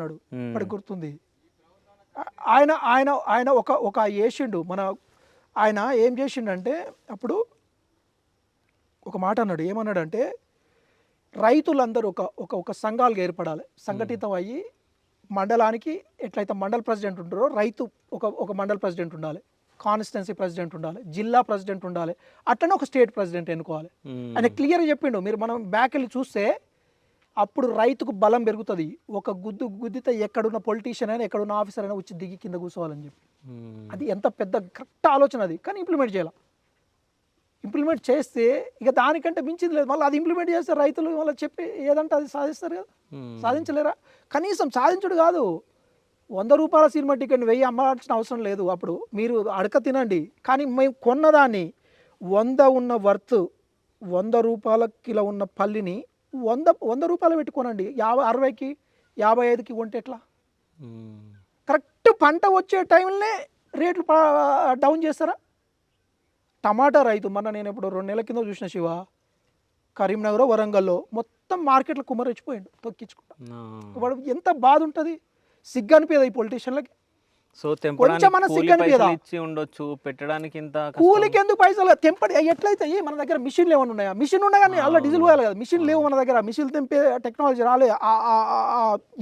అన్నాడు. ఉమ్, ఇప్పటికి గుర్తుంది. ఆయన ఆయన ఆయన ఒక ఒక ఏషిండు మన ఆయన ఏం చేసిండంటే అప్పుడు ఒక మాట అన్నాడు. ఏమన్నాడంటే రైతులందరూ ఒక ఒక ఒక సంఘాలుగా ఏర్పడాలి, సంఘటితం అయ్యి మండలానికి ఎట్లయితే మండల్ ప్రెసిడెంట్ ఉంటారో రైతు ఒక ఒక మండల్ ప్రెసిడెంట్ ఉండాలి, కాన్స్టిట్యున్సీ ప్రెసిడెంట్ ఉండాలి, జిల్లా ప్రెసిడెంట్ ఉండాలి, అట్లనే ఒక స్టేట్ ప్రెసిడెంట్ ఎన్నుకోవాలి. ఆయన ఉమ్, క్లియర్గా చెప్పిండు. మీరు మనం బ్యాక్ వెళ్ళి చూస్తే అప్పుడు రైతుకు బలం పెరుగుతుంది. ఒక గుద్దితే ఎక్కడున్న పొలిటీషియన్ అయినా ఎక్కడున్న ఆఫీసర్ అయినా వచ్చి దిగి కింద కూర్చోవాలని చెప్పి. ఉమ్, అది ఎంత పెద్ద కరెక్ట్ ఆలోచన అది, కానీ ఇంప్లిమెంట్ చేయాలి. ఇంప్లిమెంట్ చేస్తే ఇక దానికంటే మించింది లేదు. మళ్ళీ అది ఇంప్లిమెంట్ చేస్తే రైతులు మళ్ళీ చెప్పి ఏదంటే అది సాధిస్తారు కదా, ఉమ్, సాధించలేరా? కనీసం సాధించుడు కాదు, 100 రూపాయల సినిమా టికెట్ 1000 అమ్మాల్సిన అవసరం లేదు. అప్పుడు మీరు అడక తినండి, కానీ మేము కొన్నదాన్ని 100 ఉన్న వర్త్ 100 రూపాయల కిలో ఉన్న పల్లిని 100 రూపాయలు పెట్టుకోనండి, 60కి 55కి కొంటే ఎట్లా? ఉమ్. కరెక్ట్ పంట వచ్చే టైంలోనే రేట్లు డౌన్ చేస్తారా? టమాటా రైతు మొన్న నేను ఇప్పుడు 2 నెలల కింద చూసిన శివ, కరీంనగర్ వరంగల్లో మొత్తం మార్కెట్లో కుమ్మరించిపోయిండు తొక్కించుకుంటా. ఆ. వాడు ఎంత బాధ ఉంటుంది, సిగ్గు అనిపించదు ఈ పొలిటీషియన్లకి. సో కొంచెం మన సిగ్గు అనిపించదా? ఇచ్చి ఉండొచ్చు, పెట్టడానికి ఇంత కూలికి ఎందుకు పైసలు తెంపడి ఎట్లయితే మన దగ్గర మిషన్లు ఏమైనా ఉన్నాయా? మిషన్ ఉన్నాయి కానీ అలా డీజిల్ పోయాలి కదా, మిషన్ లేవు మన దగ్గర, మిషన్ తెంపే టెక్నాలజీ రాలే,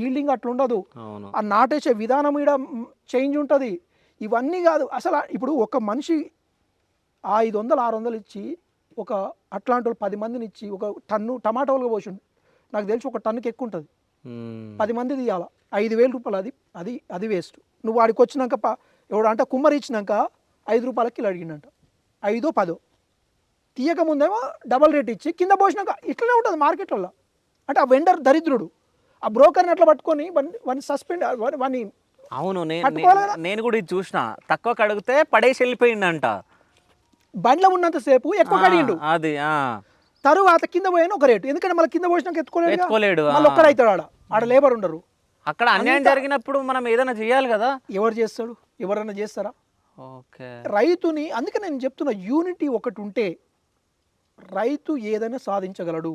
ఈల్డింగ్ అట్లా ఉండదు, అవును. ఆ నాటేసే విధానం ఈడ చేంజ్ ఉంటుంది. ఇవన్నీ కాదు అసలు. ఇప్పుడు ఒక మనిషి 500 600 ఇచ్చి ఒక అట్లాంటి వాళ్ళు 10 మందిని ఇచ్చి ఒక టన్ను టమాటాలుగా పోసిండు, నాకు తెలిసి ఒక టన్నుకి ఎక్కువ ఉంటుంది. ఉమ్, 10 మంది తీయాల 5000 రూపాయలు, అది అది అది వేస్ట్. నువ్వు వాడికి వచ్చినాక ఎవడు అంటే కుమ్మరి ఇచ్చినాక 5 రూపాయలకి కిలో అడిగిండంట, 5 10 తీయక ముందేమో డబల్ రేట్ ఇచ్చి కింద పోసినాక ఇట్లనే ఉంటుంది మార్కెట్లలో. అంటే ఆ వెండర్ దరిద్రుడు, ఆ బ్రోకర్ని అట్లా పట్టుకొని వాడిని సస్పెండ్ వాడిని అవును. పట్టుకోవాలి కదా. నేను కూడా ఇది చూసిన, తక్కువ కడిగితే పడేసి వెళ్ళిపోయిందంట. బండ్లో ఉన్నంతసేపు ఎక్కువ అడిగిండు, అది తరువాత కింద పోయిన ఒక రేటు, ఎందుకంటే మళ్ళీ కింద పోసినాక ఎత్తుకోలేడు. మళ్ళీ ఒక్కడైతాడు, ఆడ లేబర్ ఉండరు. అక్కడ అన్యాయం జరిగినప్పుడు మనం ఏదైనా చేయాలి కదా. ఎవరు చేస్తాడు? ఎవరైనా చేస్తారా? ఓకే. రైతుని, అందుకే నేను చెప్తున్నా, యూనిటీ ఒకటి ఉంటే రైతు ఏదైనా సాధించగలడు.